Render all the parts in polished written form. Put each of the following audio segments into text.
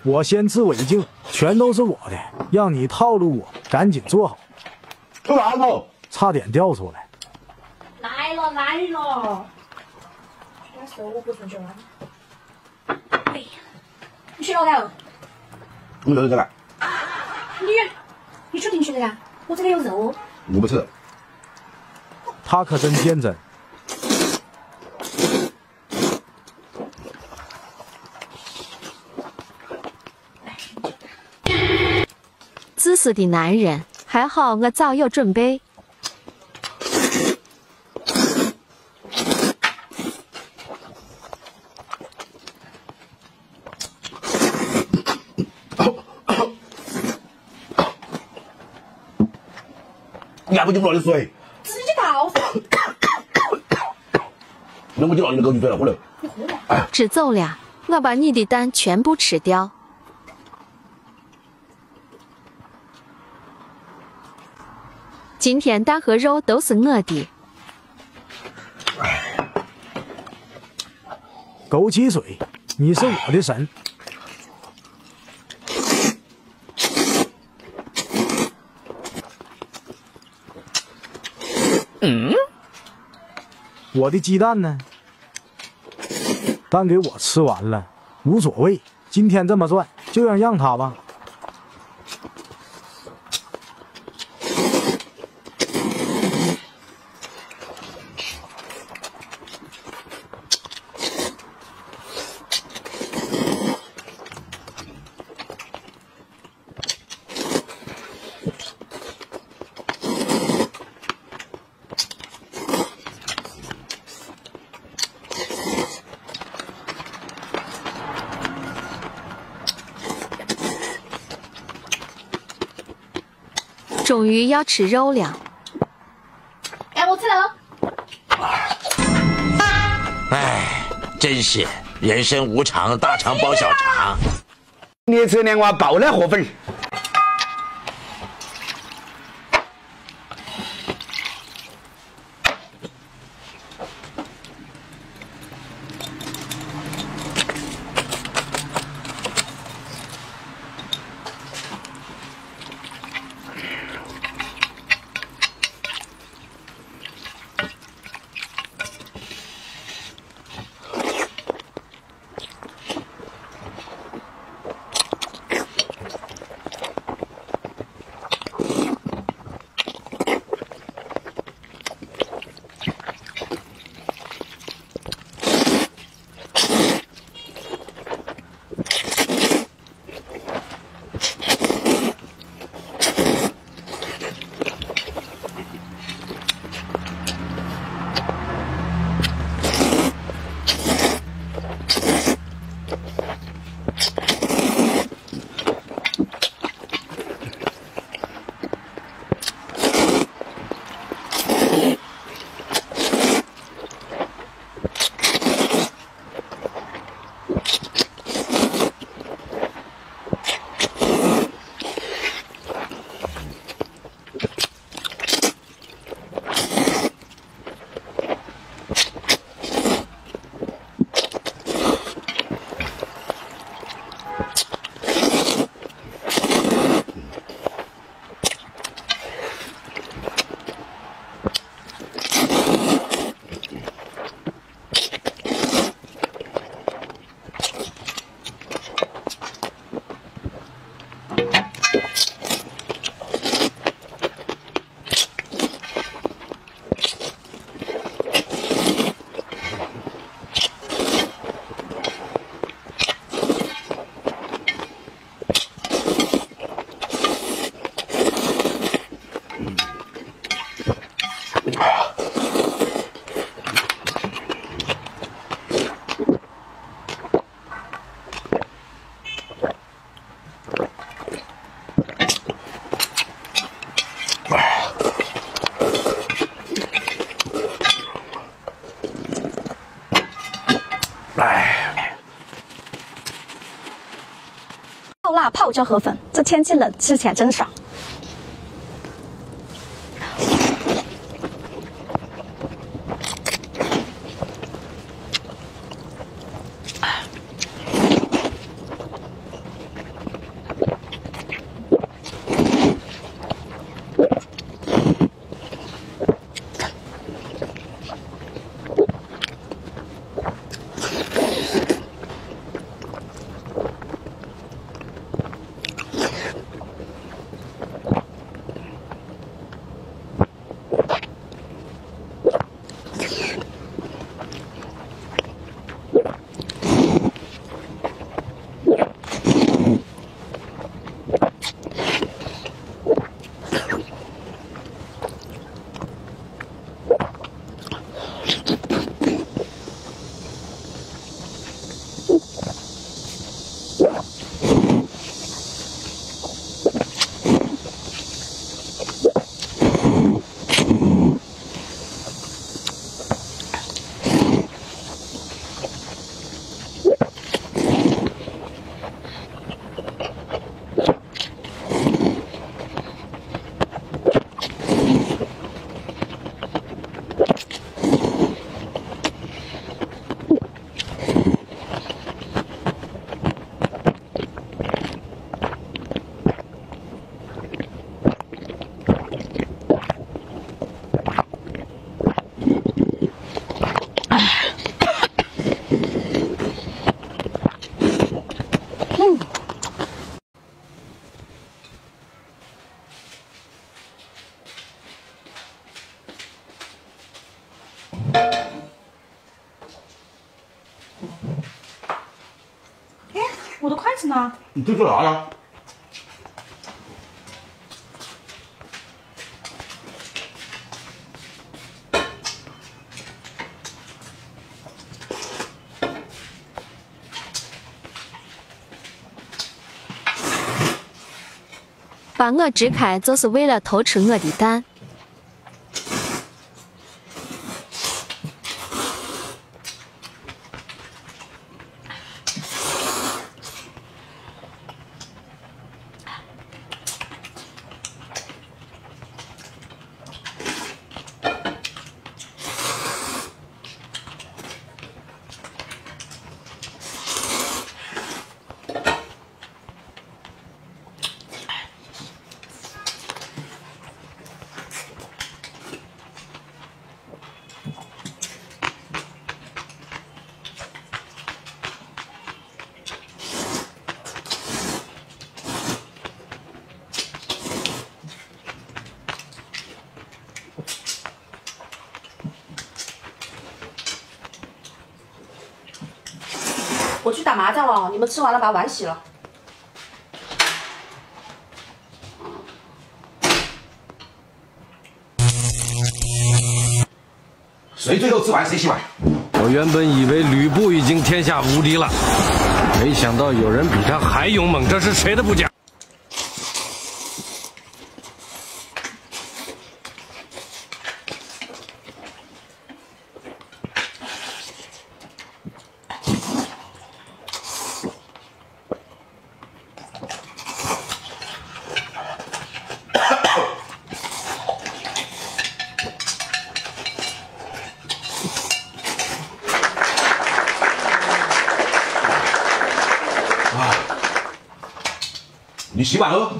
我先吃违禁，全都是我的，让你套路我，赶紧做好。干啥呢？差点掉出来。来了！那时候我不出去玩。哎呀，你去哪了？你留着干。你确定去的呀？我这里有肉。我不吃。他可真天真。自私的男人，还好我早有准备。你还不进不了的水？自己倒噻。那我就让你的狗去水了，回来。只走了，我把你的蛋全部吃掉。今天蛋和肉都是我的。枸杞水，你是我的神。我的鸡蛋呢？蛋给我吃完了，无所谓。今天这么赚，就让他吧。终于要吃肉了。哎，我吃了。哎，真是人生无常，大肠包小肠。列车连娃爆了河粉。泡辣泡椒河粉，这天气冷，吃起来真爽。哎，我的筷子呢？你这做啥呀？把我支开就是为了偷吃我的蛋。我去打麻将了，你们吃完了把碗洗了。谁最后吃完谁洗碗。我原本以为吕布已经天下无敌了，没想到有人比他还勇猛，这是谁的部将？你洗碗了？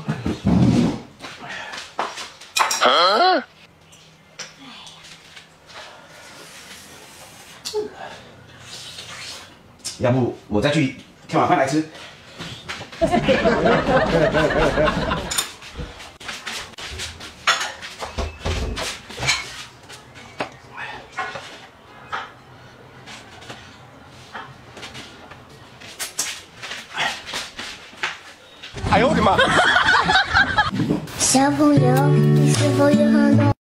要不我再去添碗饭来吃。哎呦我的妈！小朋友，你是否有很多？